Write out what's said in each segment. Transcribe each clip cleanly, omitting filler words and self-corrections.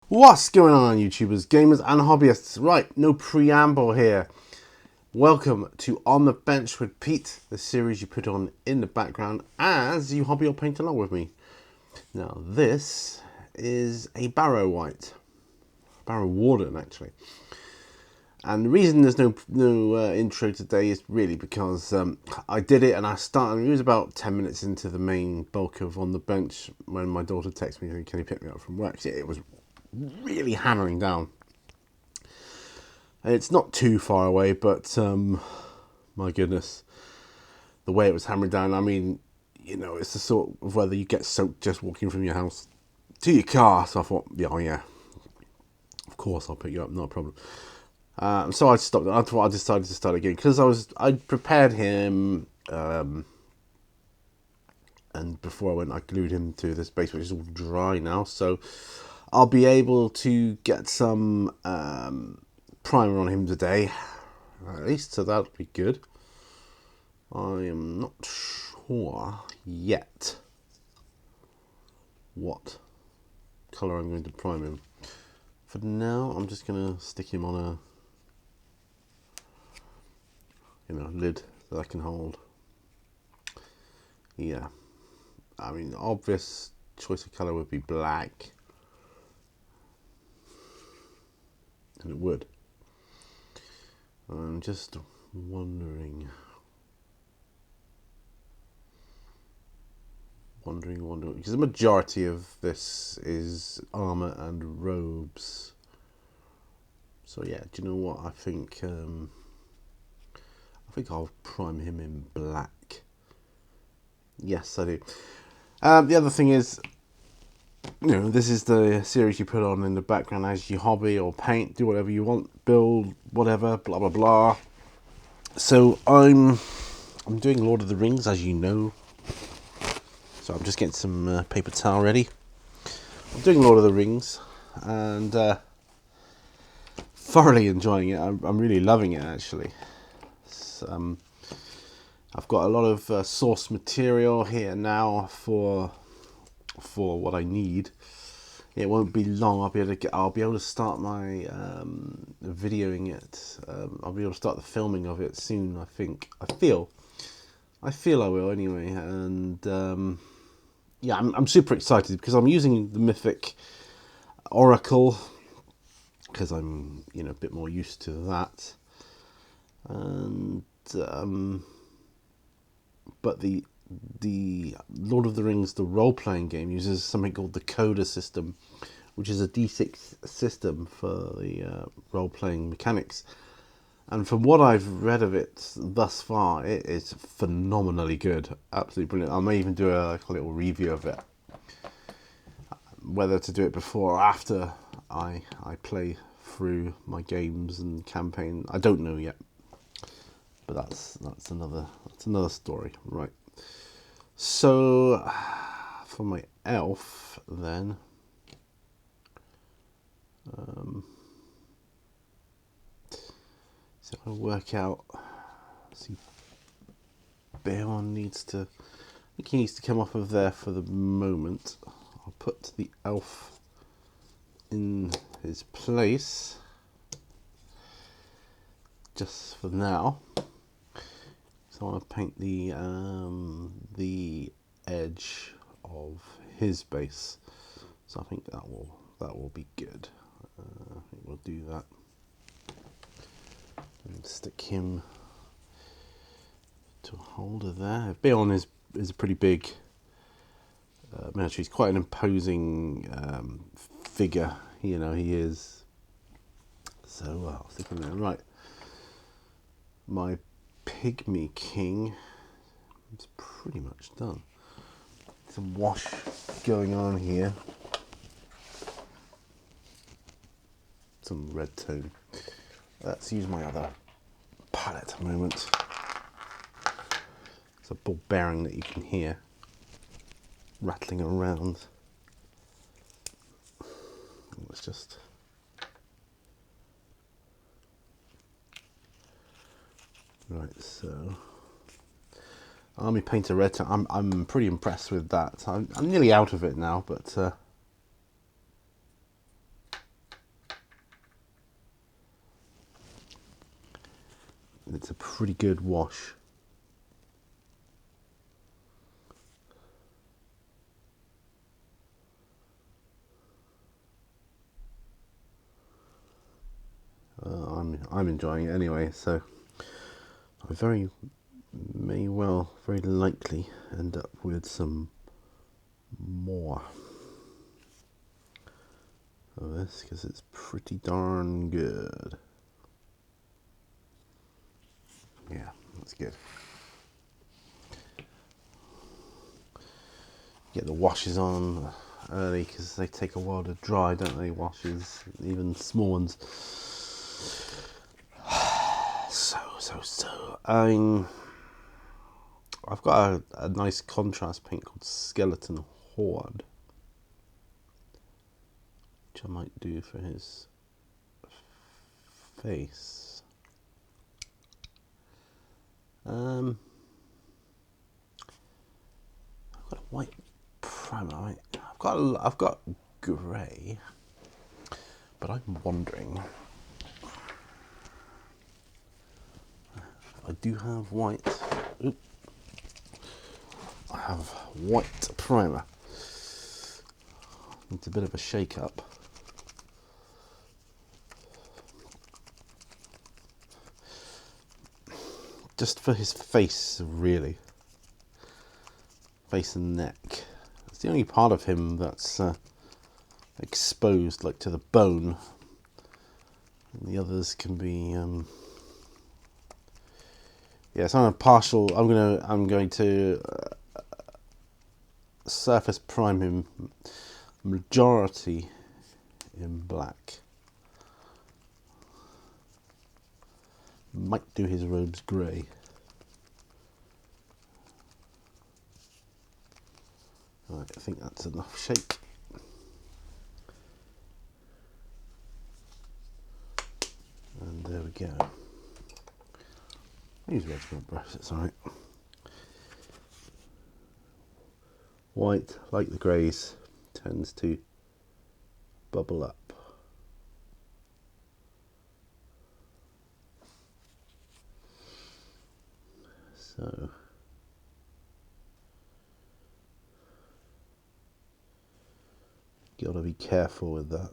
What's going on YouTubers, gamers and hobbyists? Right, no preamble here. Welcome to On the Bench with Pete, the series you put on in the background as you hobby or paint along with me. Now this is a Barrow Wight, Barrow Warden actually. And the reason there's no intro today is really because I did it and I started, it was about 10 minutes into the main bulk of On the Bench when my daughter texted me saying, can you pick me up from work? It was really hammering down. It's not too far away, but my goodness, the way it was hammering down. I mean, you know, it's the sort of weather you get soaked just walking from your house to your car. So I thought, yeah, of course I'll pick you up, not a problem. So I stopped. I decided to start again because I prepared him, and before I went, I glued him to this base, which is all dry now. So I'll be able to get some primer on him today, at least, so that'll be good. I am not sure yet what colour I'm going to prime him. For now, I'm just going to stick him on a lid that I can hold. Yeah, I mean, obvious choice of colour would be black. And it would. I'm just wondering, because the majority of this is armour and robes. So yeah, do you know what? I think I'll prime him in black. Yes, I do. The other thing is, this is the series you put on in the background as you hobby or paint, do whatever you want, build whatever, blah blah blah. So I'm doing Lord of the Rings, as you know. So I'm just getting some paper towel ready. I'm doing Lord of the Rings and thoroughly enjoying it. I'm really loving it actually. I've got a lot of source material here now for what I need. It won't be long. I'll be able to start my videoing it. I'll be able to start the filming of it soon. I feel I will anyway. And yeah, I'm super excited because I'm using the Mythic Oracle because I'm a bit more used to that. And but the Lord of the Rings, the role-playing game, uses something called the Coda system, which is a D6 system for the role-playing mechanics. And from what I've read of it thus far, it is phenomenally good. Absolutely brilliant. I may even do a little review of it. Whether to do it before or after I play through my games and campaign, I don't know yet. But that's another story, right? So for my elf then, so I'll work out. See, Beon needs to. I think he needs to come off of there for the moment. I'll put the elf in his place just for now. So I want to paint the edge of his base. So I think that will be good. I think we'll do that. And stick him to a holder there. Beon is a pretty big miniature. He's quite an imposing figure. He is. So I was thinking there, right. My Pygmy King is pretty much done. Some wash going on here. Some red tone. Let's use my other palette a moment. It's a ball bearing that you can hear rattling around. Let's just right, so Army Painter Red Tone. I'm pretty impressed with that. I'm nearly out of it now, but it's a pretty good wash. I'm enjoying it anyway, so I may very likely end up with some more of this because it's pretty darn good. Yeah, that's good. Get the washes on early because they take a while to dry, don't they? Washes, even small ones. So. I've got a nice contrast paint called Skeleton Horde, which I might do for his face. I've got a white primer. I've got grey, but I'm wondering. I do have white. Oop. I have white primer. It's a bit of a shake-up. Just for his face, really. Face and neck. It's the only part of him that's exposed, like to the bone. And the others can be. Yeah, it's on a partial. I'm going to surface prime him majority in black. Might do his robes grey. Right, I think that's enough shake. And there we go. I use red for a brush, it's alright. White, like the greys, tends to bubble up. So gotta be careful with that.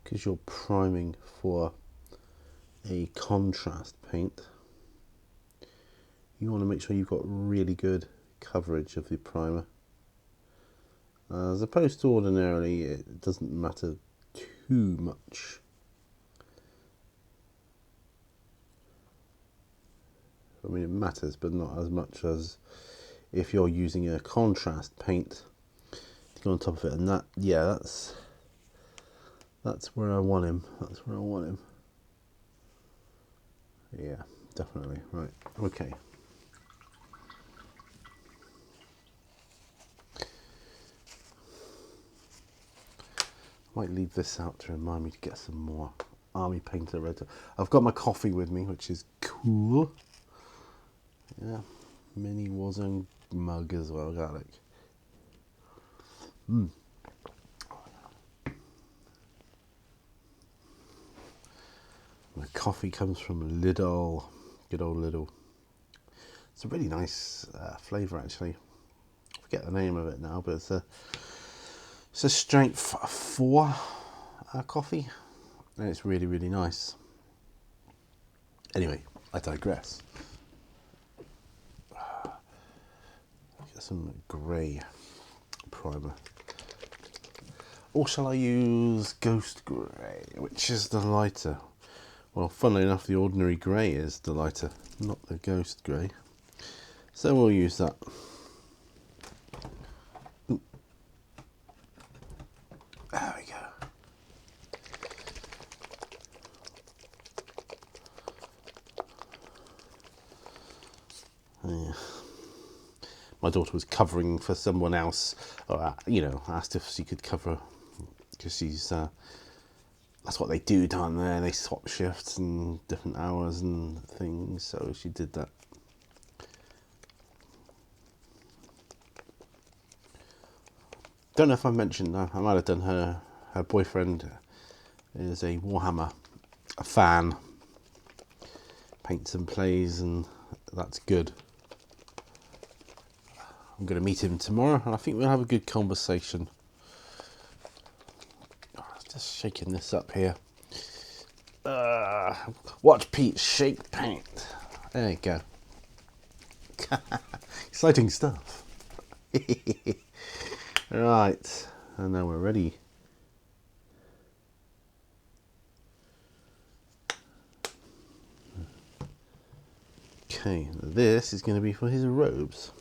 Because you're priming for a contrast paint, you want to make sure you've got really good coverage of the primer. As opposed to ordinarily, it doesn't matter too much. I mean, it matters, but not as much as if you're using a contrast paint to go on top of it. And that, yeah, that's where I want him. That's where I want him. Yeah, definitely. Right. Okay. Might leave this out to remind me to get some more Army Painter red. I've got my coffee with me, which is cool. Yeah, mini Warzone mug as well, garlic. My coffee comes from Lidl, good old Lidl. It's a really nice flavour actually. I forget the name of it now, but it's a strength 4 coffee, and it's really, really nice. Anyway, I digress. Get some grey primer. Or shall I use Ghost Grey, which is the lighter? Well, funnily enough, the ordinary grey is the lighter, not the Ghost Grey. So we'll use that. There we go. Yeah. My daughter was covering for someone else, or asked if she could cover, because she's that's what they do down there. They swap shifts and different hours and things. So she did that. don't know if I mentioned, I might have done, her boyfriend is a Warhammer fan, paints and plays, and that's good. I'm going to meet him tomorrow, and I think we'll have a good conversation. Just shaking this up here. Watch Pete shake paint. There you go. Exciting stuff. Right, and now we're ready. Okay, this is going to be for his robes.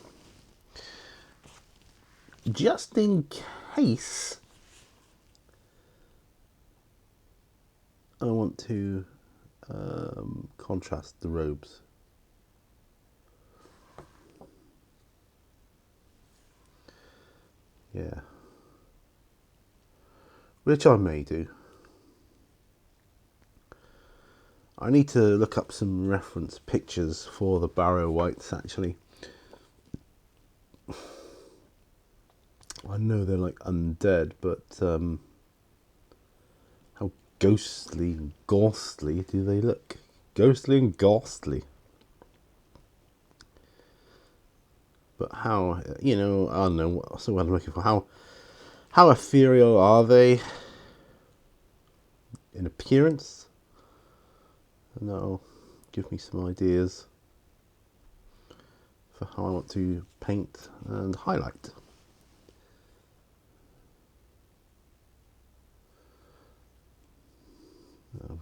Just in case I want to contrast the robes. Yeah. Which I may do. I need to look up some reference pictures for the Barrow Wights, actually. I know they're like undead, but how ghostly and ghastly do they look? Ghostly and ghastly. But how, you know, I don't know, what's the word I'm looking for? How ethereal are they in appearance? And that'll give me some ideas for how I want to paint and highlight. I'm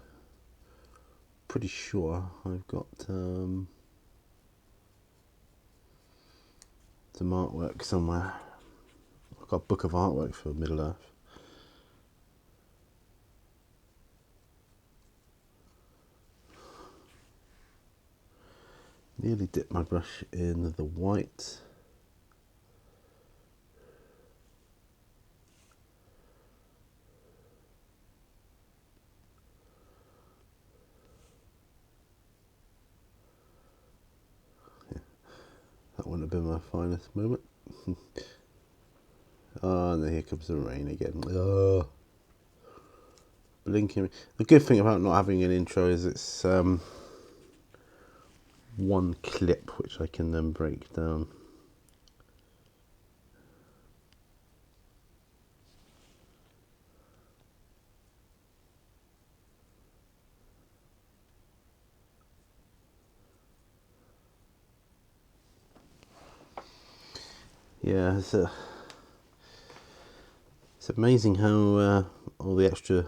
pretty sure I've got some artwork somewhere. I've got a book of artwork for Middle Earth. Nearly dipped my brush in the white. Yeah, that wouldn't have been my finest moment. Oh, and then here comes the rain again. Oh, blinking. The good thing about not having an intro is it's one clip which I can then break down. Yeah, it's amazing how all the extra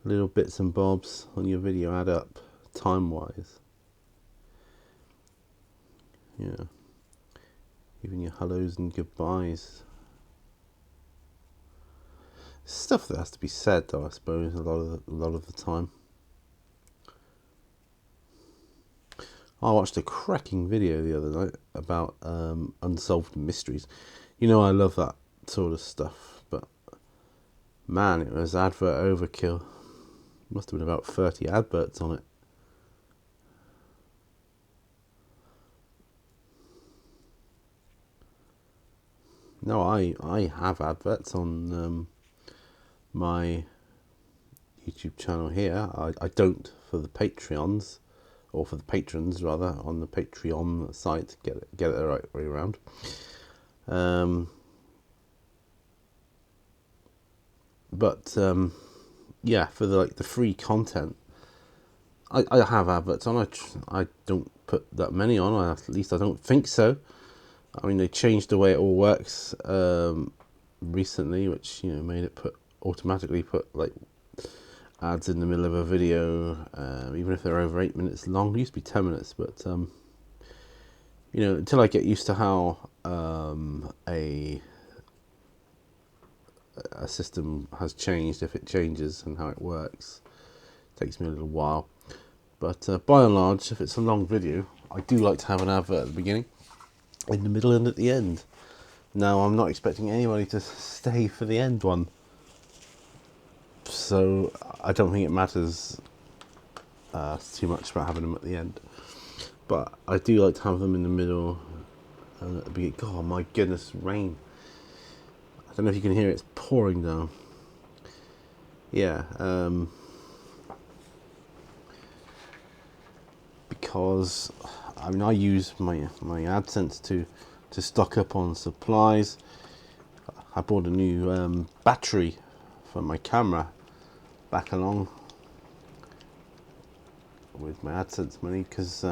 little bits and bobs on your video add up time-wise. Yeah, even your hellos and goodbyes. Stuff that has to be said, though, I suppose, a lot of the time. I watched a cracking video the other night about unsolved mysteries. You know, I love that sort of stuff, but man, it was advert overkill. Must have been about 30 adverts on it. No, I have adverts on my YouTube channel here. I don't for the Patreons, or for the patrons rather, on the Patreon site. Get it the right way around. Yeah, for the free content, I have adverts on. I don't put that many on. At least I don't think so. I mean, they changed the way it all works recently, which, you know, made it automatically put like ads in the middle of a video, even if they're over 8 minutes long. It used to be 10 minutes, but you know, until I get used to how a system has changed, if it changes, and how it works, it takes me a little while. But by and large, if it's a long video, I do like to have an advert at the beginning, in the middle, and at the end. Now, I'm not expecting anybody to stay for the end one, so I don't think it matters too much about having them at the end. But I do like to have them in the middle and at the beginning. God, my goodness, rain. don't know if you can hear it, it's pouring down. Yeah, because I mean I use my AdSense to stock up on supplies. I bought a new battery for my camera back along with my AdSense money, because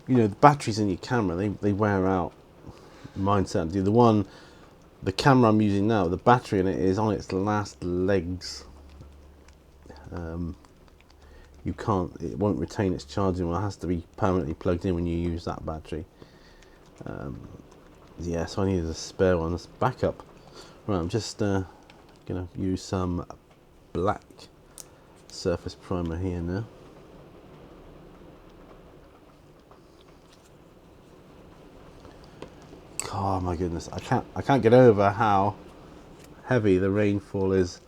you know, the batteries in your camera, they wear out. Mine certainly do. The camera I'm using now, the battery in it is on its last legs. It won't retain its charging. Well, it has to be permanently plugged in when you use that battery. Yeah, so I needed a spare one as backup. Right, I'm just gonna use some black surface primer here now. Oh my goodness, I can't get over how heavy the rainfall is,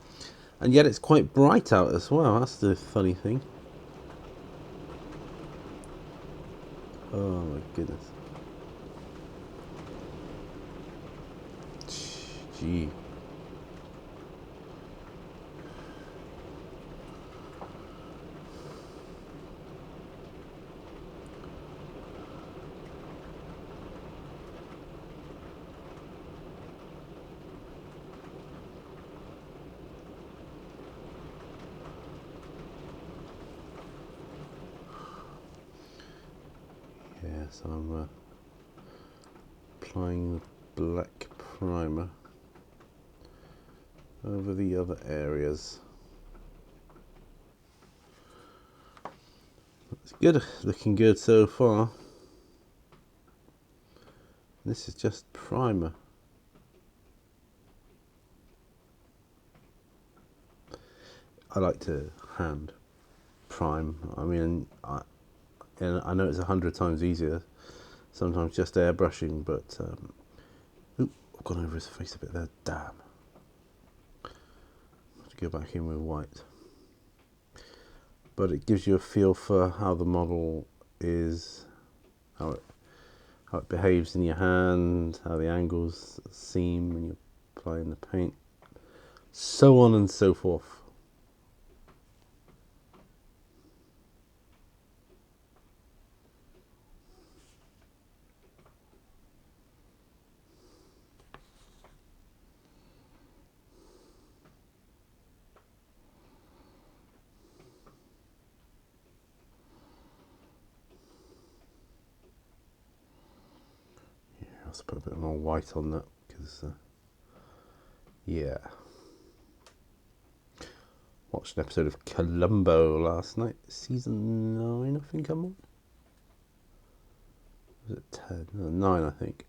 and yet it's quite bright out as well. That's the funny thing. Oh my goodness. Gee. Yeah, so I'm applying the black primer over the other areas. It's good, looking good so far. This is just primer. I like to hand prime. I mean, I know it's 100 times easier sometimes just airbrushing, but oop, I've gone over his face a bit there. Damn. Have to go back in with white. But it gives you a feel for how the model is, how it behaves in your hand, how the angles seem when you're applying the paint, so on and so forth. Let's put a bit more white on that, because yeah, watched an episode of Columbo last night, season 9 I think I'm on. Was it 10? No, 9 I think.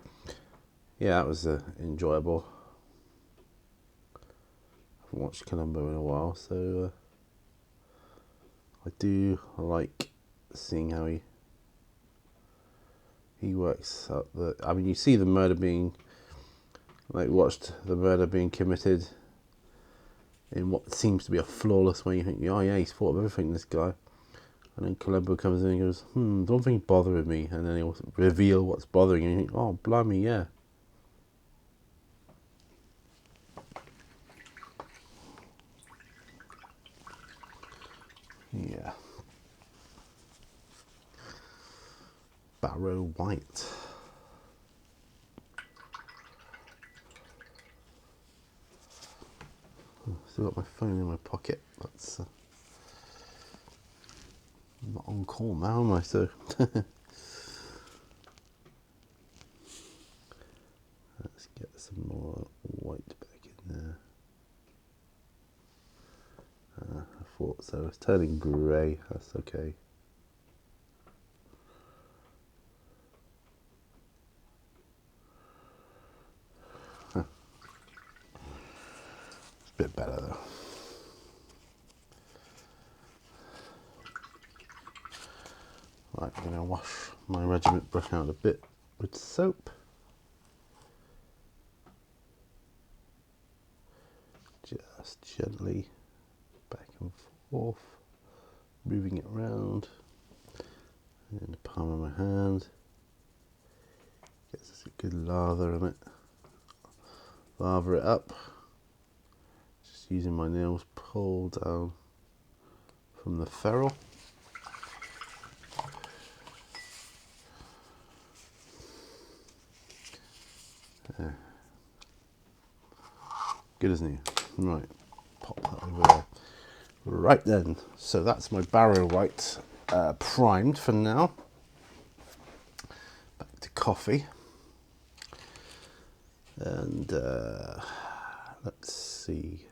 Yeah, that was enjoyable. I haven't watched Columbo in a while, so I do like seeing how he works up the. I mean, you see the murder being, like, watched the murder being committed in what seems to be a flawless way. You think, oh yeah, he's thought of everything, this guy. And then Columbo comes in and goes, don't think bothering me. And then he'll reveal what's bothering you. And you think, oh, blimey, yeah. Yeah. Barrow Wight. Still got my phone in my pocket. That's I'm not on call now, am I? So let's get some more white back in there. I thought so. It's turning grey. That's okay. It's a bit better though. Right, I'm going to wash my regiment brush out a bit with soap. Just gently back and forth, moving it around. And the palm of my hand gets us a good lather on it. Lather it up. Just using my nails pulled down from the ferrule. There. Good as new. Right, pop that over there. Right then, so that's my Barrow Wight primed for now. Back to coffee. And let's see.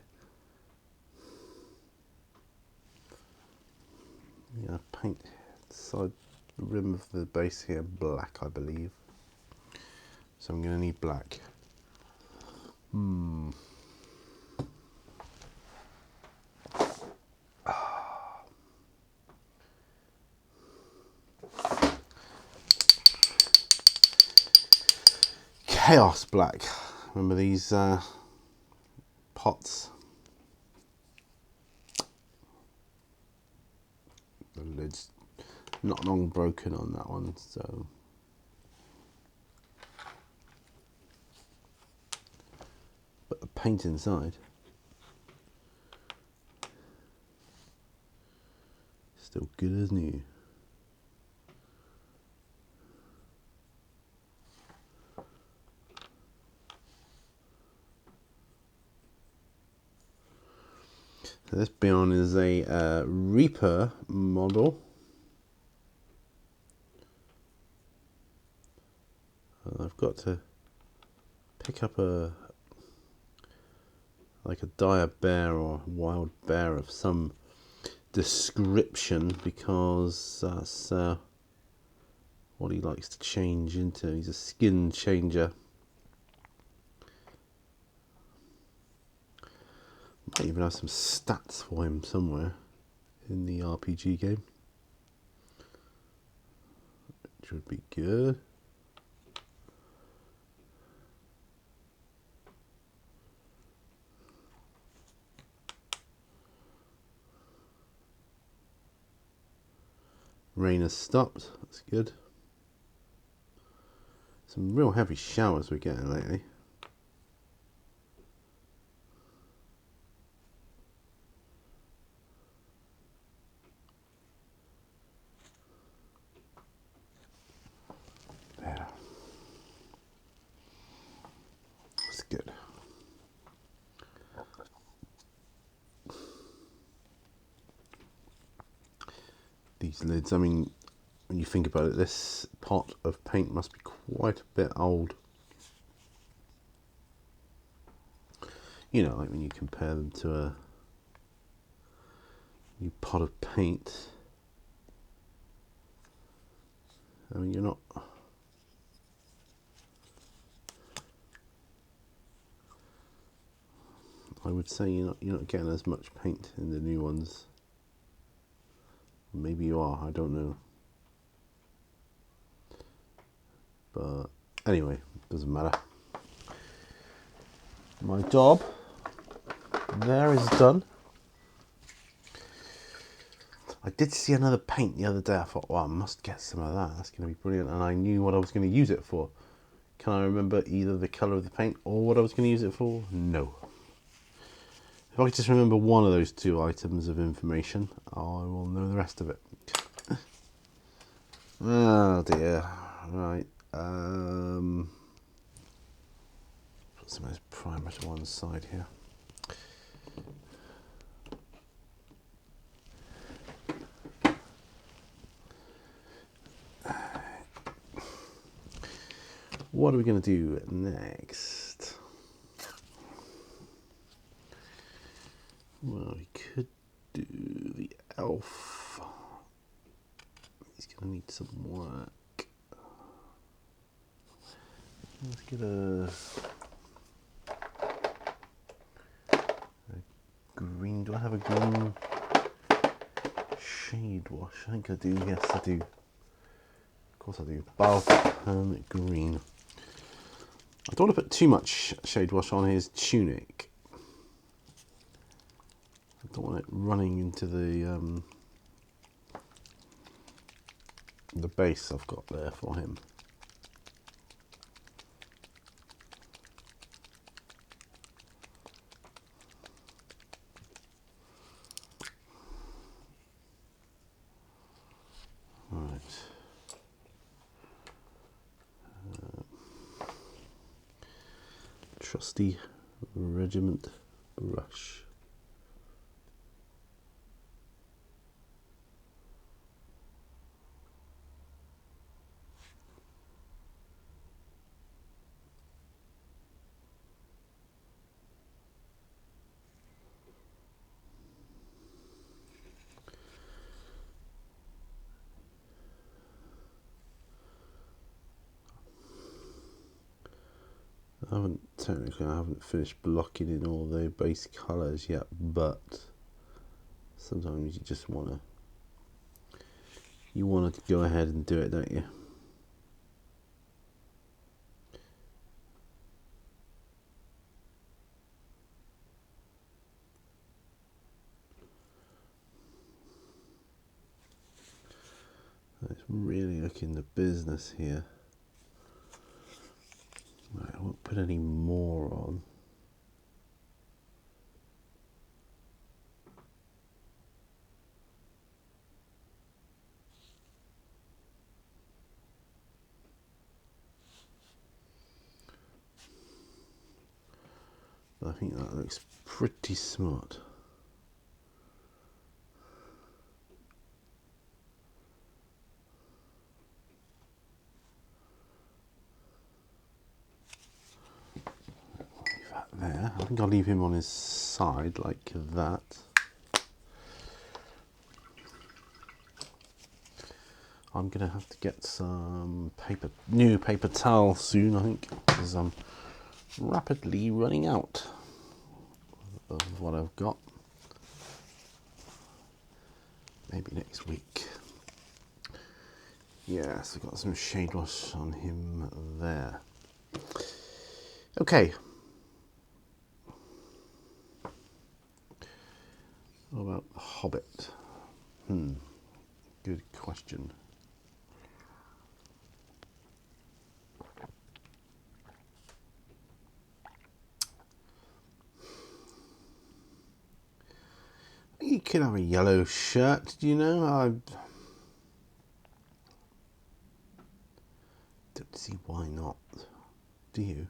Yeah, paint side the rim of the base here black, I believe. So I'm going to need black. Chaos black. Remember these pots? The lid's not long broken on that one, so but the paint inside still good as new. So this Beyond is a Reaper model. I've got to pick up like a dire bear or wild bear of some description, because that's what he likes to change into. He's a skin changer. Might even have some stats for him somewhere in the RPG game, which would be good. Rain has stopped, that's good. Some real heavy showers we're getting lately. There. That's good. These lids, I mean, when you think about it, this pot of paint must be quite a bit old. You know, like when you compare them to a new pot of paint. I mean, you're not... I would say you're not getting as much paint in the new ones. Maybe you are, I don't know. But anyway, doesn't matter. My job there is done. I did see another paint the other day. I thought, well, I must get some of that. That's going to be brilliant. And I knew what I was going to use it for. Can I remember either the colour of the paint or what I was going to use it for? No. If I could just remember one of those two items of information, I will know the rest of it. Oh dear. Right. Put some of this primer to one side here. What are we going to do next? Well, we could do the elf. He's going to need some work. Let's get a green. Do I have a green shade wash? I think I do. Yes, I do. Of course I do. Balkan green. I don't want to put too much shade wash on his tunic. I don't want it running into the base I've got there for him. trusty regiment brush. I haven't finished blocking in all the base colours yet, but sometimes you just want to go ahead and do it, don't you? It's really looking the business here. Right, I won't put any more on. But I think that looks pretty smart. There. I think I'll leave him on his side like that. I'm gonna have to get some new paper towel soon, I think, because I'm rapidly running out of what I've got. Maybe next week. Yes, I've got some shade wash on him there. Okay. What about The Hobbit? Good question. You could have a yellow shirt, do you know? I don't see why not. Do you?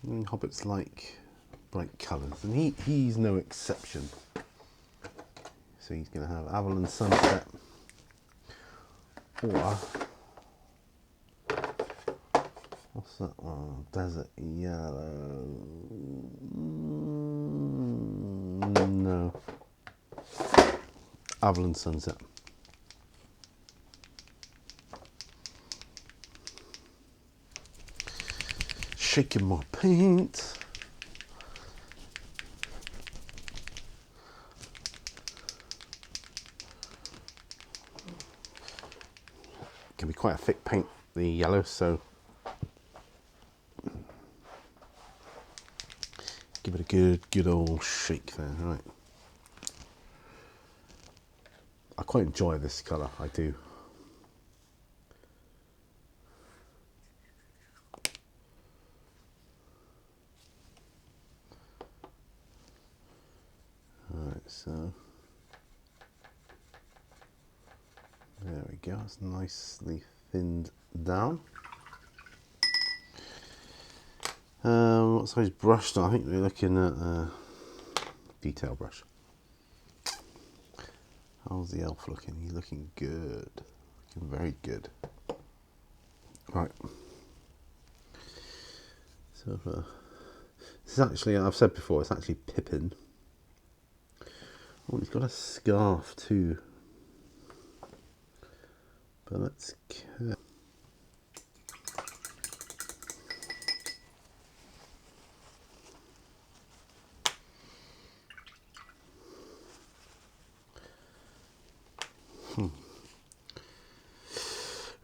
I mean, Hobbits like bright colours, and he's no exception. So he's going to have Avalon Sunset, or what's that one? Desert Yellow. No. Avalon Sunset. Shaking more paint. Can be quite a thick paint, the yellow, so give it a good old shake there. Right. I quite enjoy this colour, I do. Alright, so there we go, it's nicely thinned down. What size brush? I think we're looking at a detail brush. How's the elf looking? He's looking good. Looking very good. Right. So this is actually, I've said before, it's actually Pippin. Oh, he's got a scarf too. But let's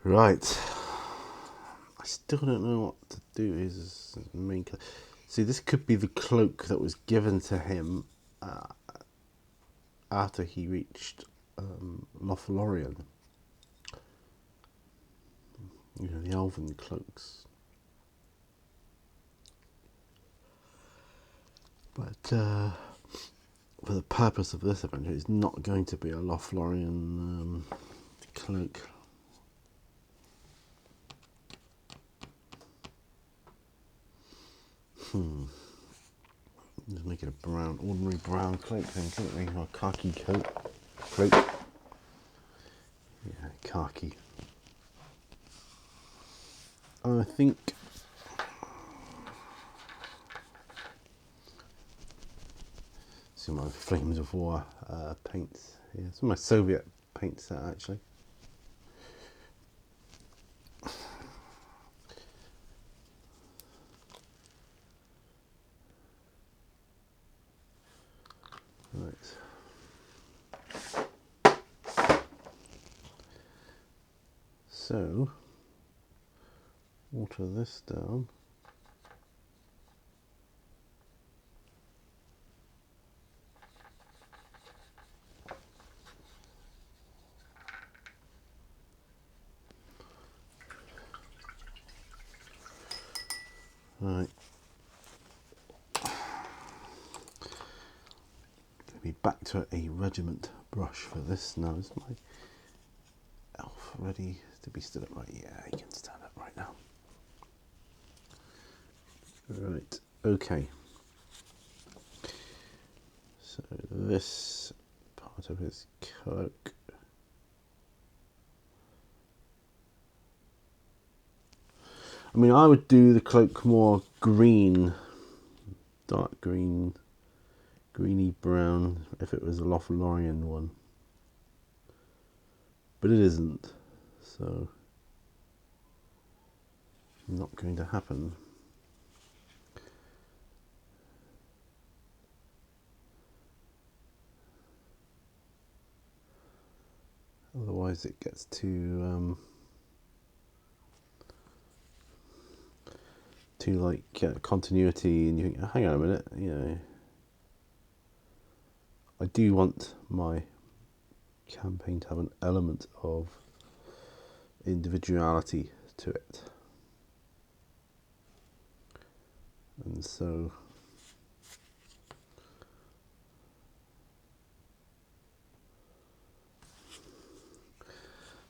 Right. I still don't know what to do. His main cloak. See, this could be the cloak that was given to him after he reached Lothlorien. You know, the elven cloaks. But for the purpose of this adventure, it's not going to be a Lothlorien cloak. Just make it a brown, ordinary brown cloak then, couldn't we? Or khaki cloak. Yeah, khaki. I think some of my Flames of War paints. Yeah, some of my Soviet paint set actually. Right. So water this down. Right. Gonna be back to a regiment brush for this now. Is my elf ready to be stood up? Right, yeah, he can stand up right now. Right, okay. So this part of his cloak. I mean, I would do the cloak more green, dark green, greeny brown if it was a Lothlorien one. But it isn't, so not going to happen. Otherwise it gets too like continuity, and you think, oh, hang on a minute, you know, I do want my campaign to have an element of individuality to it, and so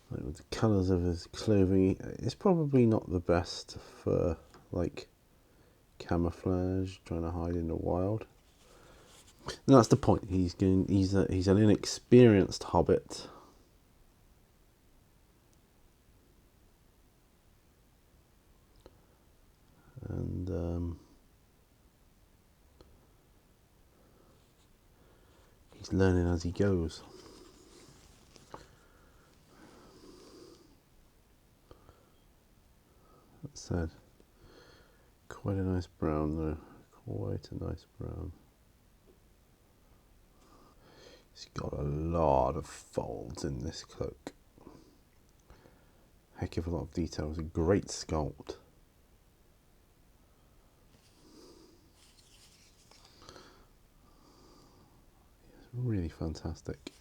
like with the colours of his clothing, it's probably not the best for like camouflage, trying to hide in the wild. And that's the point. He's an inexperienced hobbit, and he's learning as he goes. That said, quite a nice brown though. Quite a nice brown. He's got a lot of folds in this cloak. Heck of a lot of detail. It's a great sculpt. It's really fantastic.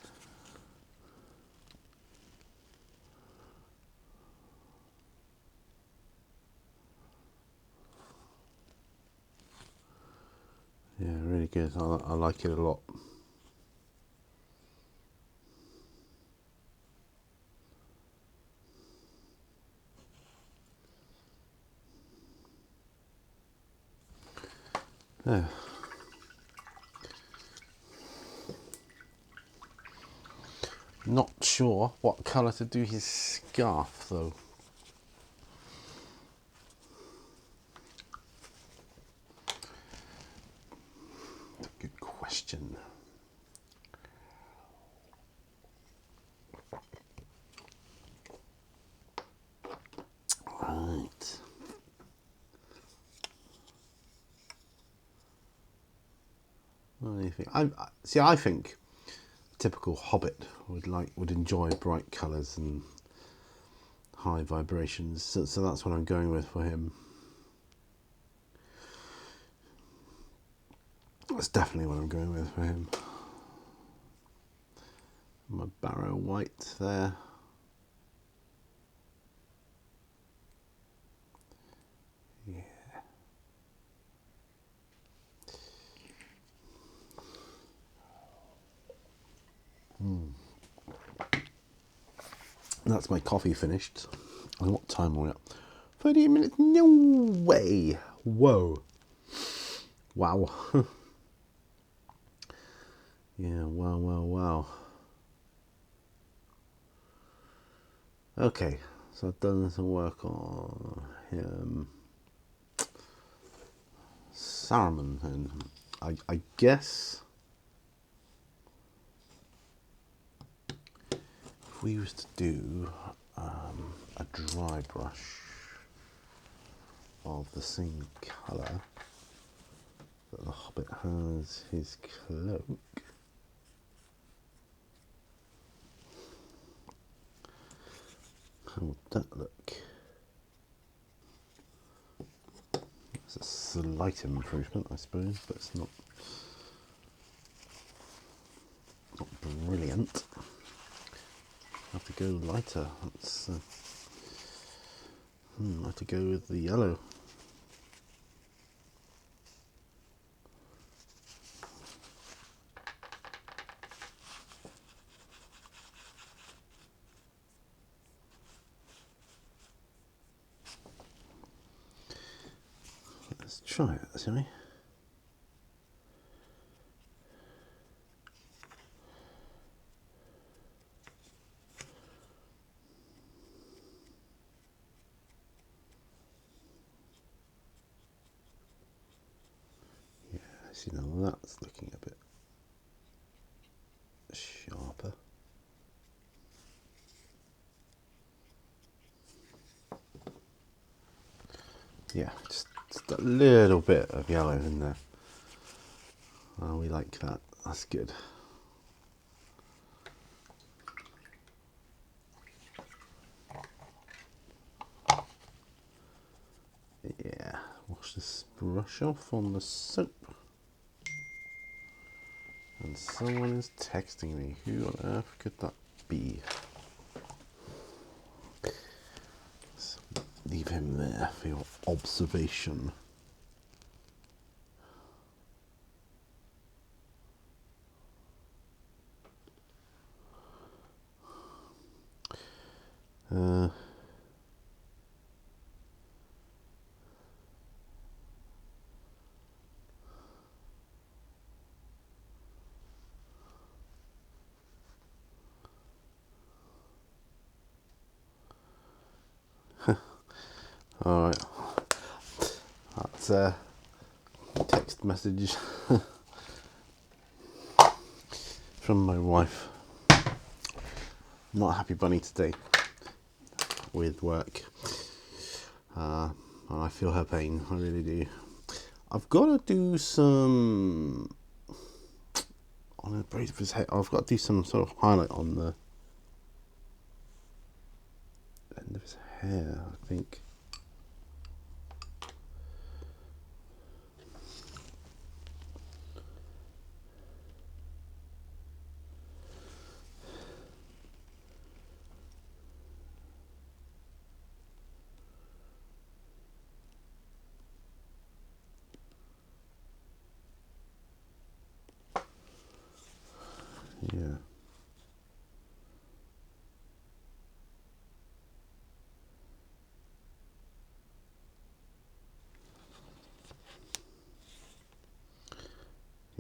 Yeah, really good. I like it a lot. Yeah. Not sure what colour to do his scarf though. Good question. Right. I think a typical hobbit would enjoy bright colours and high vibrations. So that's what I'm going with for him. That's definitely what I'm going with for him. My Barrow Wight there. Yeah. That's my coffee finished. And what time are we at? 30 minutes? No way. Whoa. Wow. Yeah, wow. Okay, so I've done some work on him. Saruman, and I guess if we was to do a dry brush of the same colour that the Hobbit has his cloak, how would that look? It's a slight improvement, I suppose, but it's not brilliant. I have to go lighter. Let's I have to go with the yellow. Let's try it, shall we? Yeah, see now that's looking a bit sharper. Yeah, just a little bit of yellow in there. Oh, we like that. That's good. Yeah, wash this brush off on the soap. And someone is texting me. Who on earth could that be? Let's leave him there for your observation. Alright, that's a text message from my wife. Not a happy bunny today with work. And I feel her pain, I really do. I've got to do some on the braid of his head. I've got to do some sort of highlight on the end of his hair, I think. Yeah.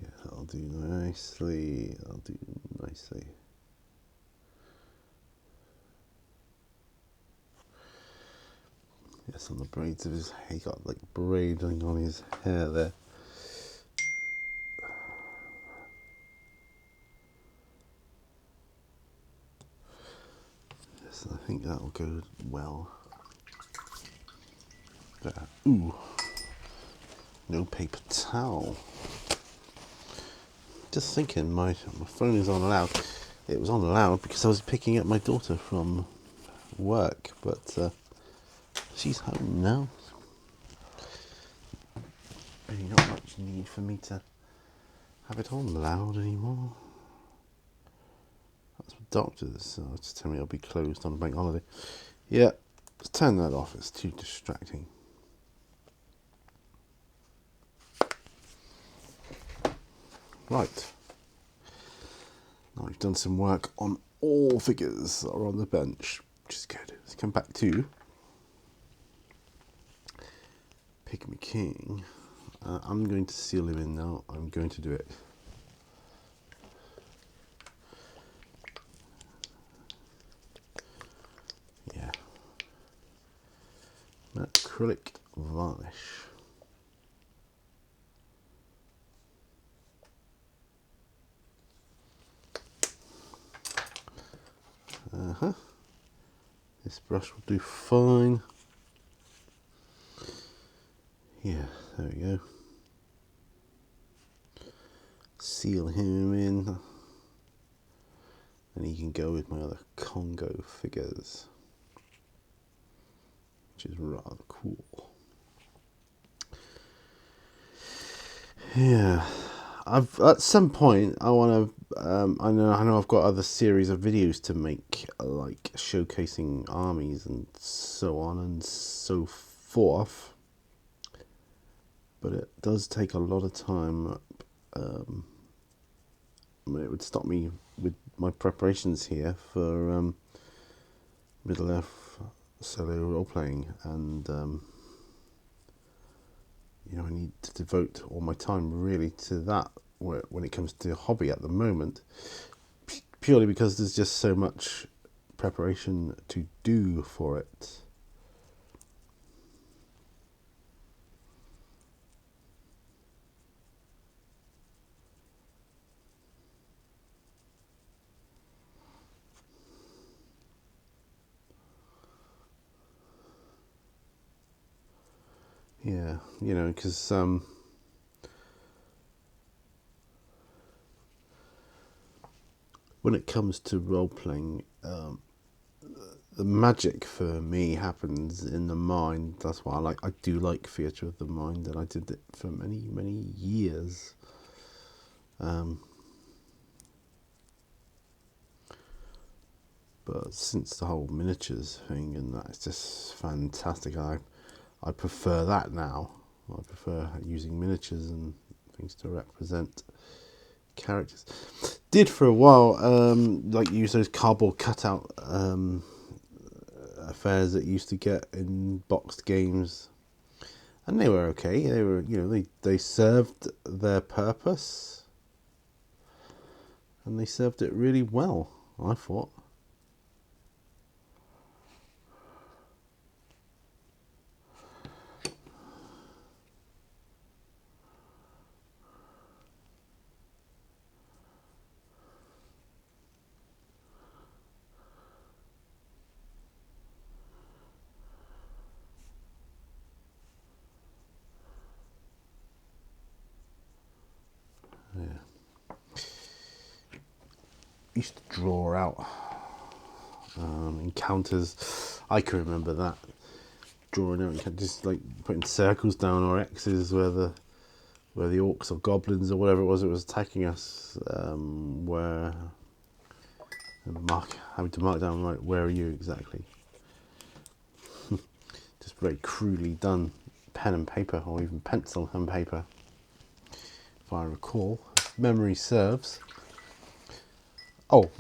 Yeah, that'll do nicely. That'll do nicely. Yes, on the braids of his hair. He got like braiding on his hair there. Yes, I think that'll go well. There. Ooh. No paper towel. Just thinking, my phone is on loud. It was on loud because I was picking up my daughter from work, but she's home now. Really not much need for me to have it on loud anymore. That's what doctors just tell me I'll be closed on a bank holiday. Yeah, let's turn that off. It's too distracting. Right. Now we've done some work on all figures that are on the bench, which is good. Let's come back to Pygmy King. I'm going to seal him in now. I'm going to do it. Yeah. Acrylic varnish. This brush will do fine. Yeah, there we go. Seal him in. And he can go with my other Congo figures, which is rather cool. Yeah, at some point I want to. I know I've got other series of videos to make, like showcasing armies and so on and so forth. But it does take a lot of time. It would stop me with my preparations here for Middle Earth solo role playing, and I need to devote all my time really to that when it comes to hobby at the moment, purely because there's just so much preparation to do for it. Yeah, because when it comes to role playing, the magic for me happens in the mind. That's why I do like theatre of the mind, and I did it for many, many years. But since the whole miniatures thing and that, it's just fantastic. I prefer that now. I prefer using miniatures and things to represent characters. Did for a while, use those cardboard cutout affairs that you used to get in boxed games, and they were okay. They were, they served their purpose, and they served it really well, I thought. Yeah. Used to draw out encounters. I can remember that, drawing out, just like putting circles down or X's where the orcs or goblins or whatever it was attacking us were, and having to mark down, right, where are you exactly. Just very crudely done, pen and paper, or even pencil and paper, if I recall, if memory serves. Oh,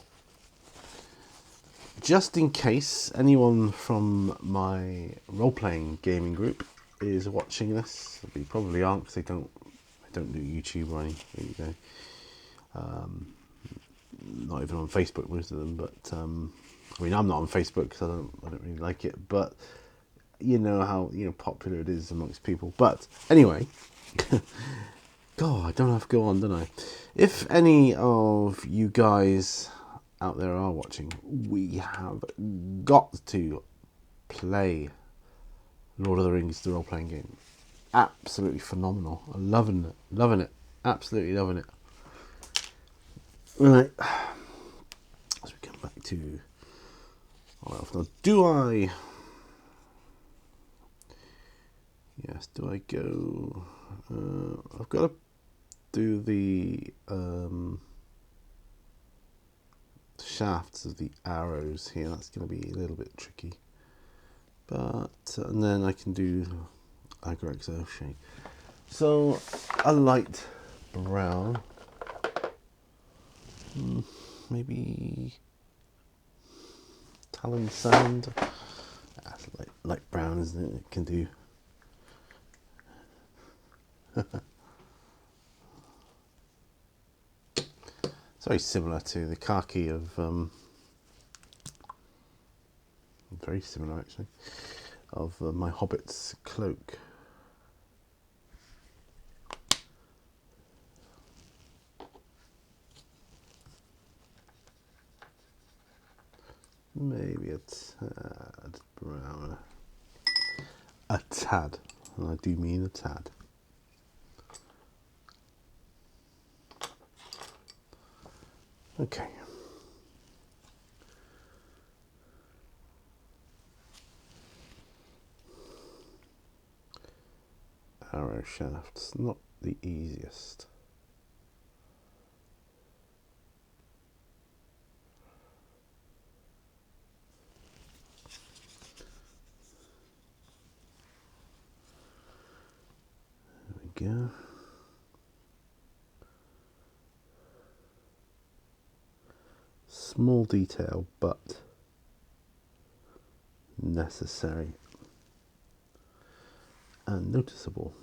just in case anyone from my role-playing gaming group is watching this, they probably aren't, because they don't do YouTube or anything. Not even on Facebook, most of them. But I'm not on Facebook because I don't really like it. But you know how popular it is amongst people. But anyway, God, I don't have to go on, don't I? If any of you guys out there are watching, we have got to play Lord of the Rings, the role-playing game. Absolutely phenomenal. I'm loving it, absolutely loving it. Right, as we come back to now, do I go? I've got to do the shafts of the arrows here. That's going to be a little bit tricky, but and then I can do Agrex Earthshade. So a light brown, maybe Talon Sand. That's light brown, isn't it? It can do. very similar to the khaki of, very similar actually, of my Hobbit's cloak. Maybe a tad brown. A tad, and I do mean a tad. Okay. Arrow shafts, not the easiest. There we go. Small detail, but necessary and noticeable.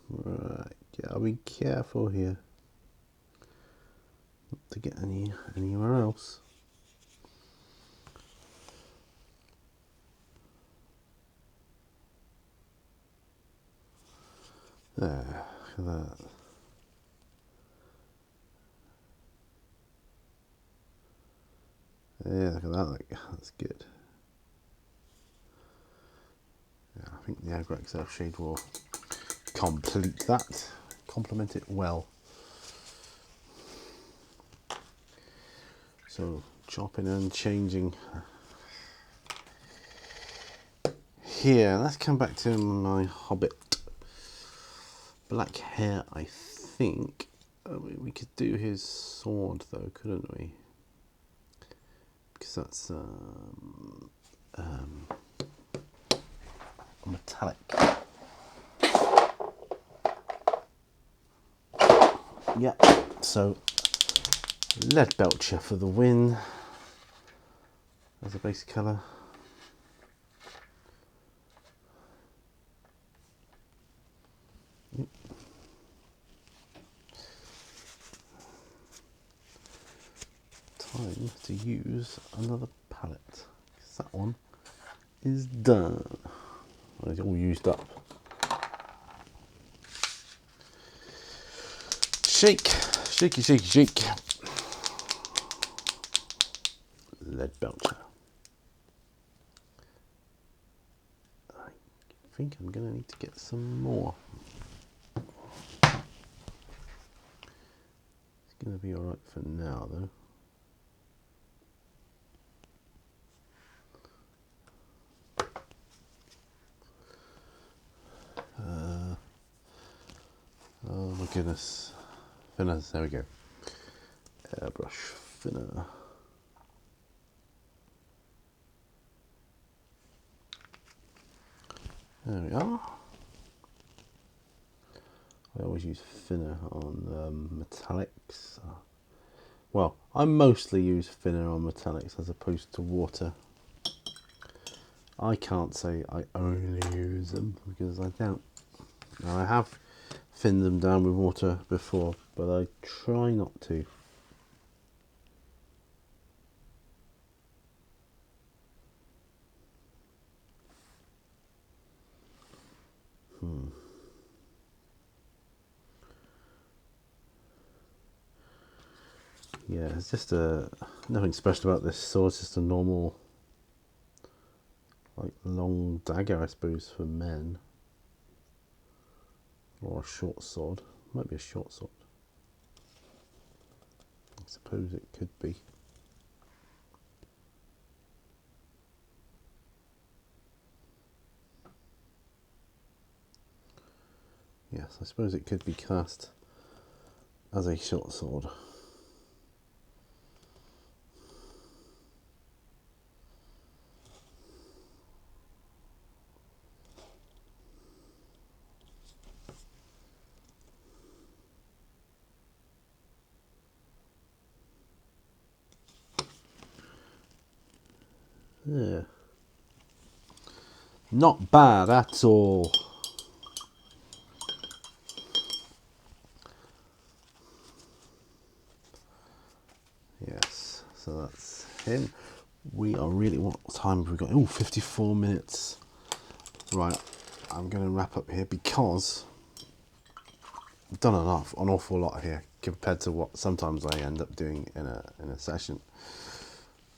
Right, yeah, I'll be careful here not to get anywhere else. There, look at that. Yeah, look at that, that's good. Yeah, I think the Aggro XL shade will complete that, complement it well. So chopping and changing here. Let's come back to my Hobbit. Black hair, I think. We could do his sword though, couldn't we? Because that's metallic. Yeah, so lead belcher for the win as a base colour. Yep. Time to use another palette, because that one is done. Well, it's all used up. Shake, shaky, shaky, shake. Lead belcher. I think I'm going to need to get some more. It's going to be alright for now though. Oh my goodness. Thinners, there we go. Airbrush thinner. There we are. I always use thinner on metallics. Well, I mostly use thinner on metallics as opposed to water. I can't say I only use them because I don't. Now, I have thinned them down with water before, but I try not to. Yeah, it's just nothing special about this sword. It's just a normal, like, long dagger, I suppose, for men. Or a short sword. Might be a short sword. I suppose it could be. Yes, I suppose it could be cast as a short sword. Yeah. Not bad at all. Yes, so that's him. We are really, what time have we got? Oh, 54 minutes. Right, I'm going to wrap up here because I've done an awful lot here compared to what sometimes I end up doing in a session.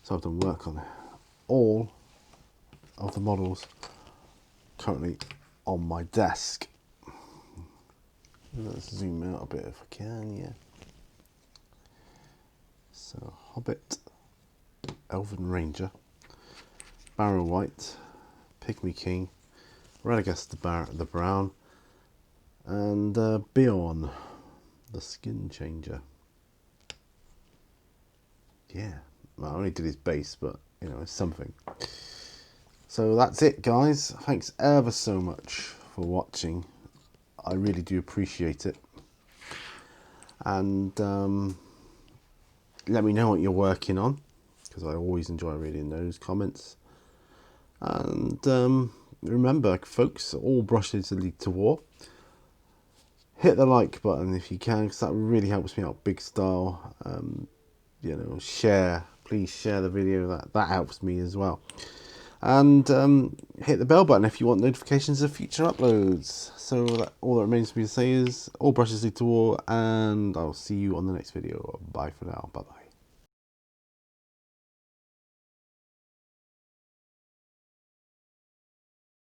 So I've done work on all of the models currently on my desk. Let's zoom out a bit if I can, yeah. So, Hobbit, Elven Ranger, Barrow Wight, Pygmy King, Radagast the Brown, and Bjorn, the Skin Changer. Yeah, well, I only did his base, but you know, it's something. So that's it, guys. Thanks ever so much for watching. I really do appreciate it. And let me know what you're working on, because I always enjoy reading those comments. And remember, folks, all brushes lead to war. Hit the like button if you can, because that really helps me out big style. You know, share, please share the video. That helps me as well. And hit the bell button if you want notifications of future uploads. So all that remains for me to say is all brushes lead to war, and I'll see you on the next video. Bye for now. Bye bye.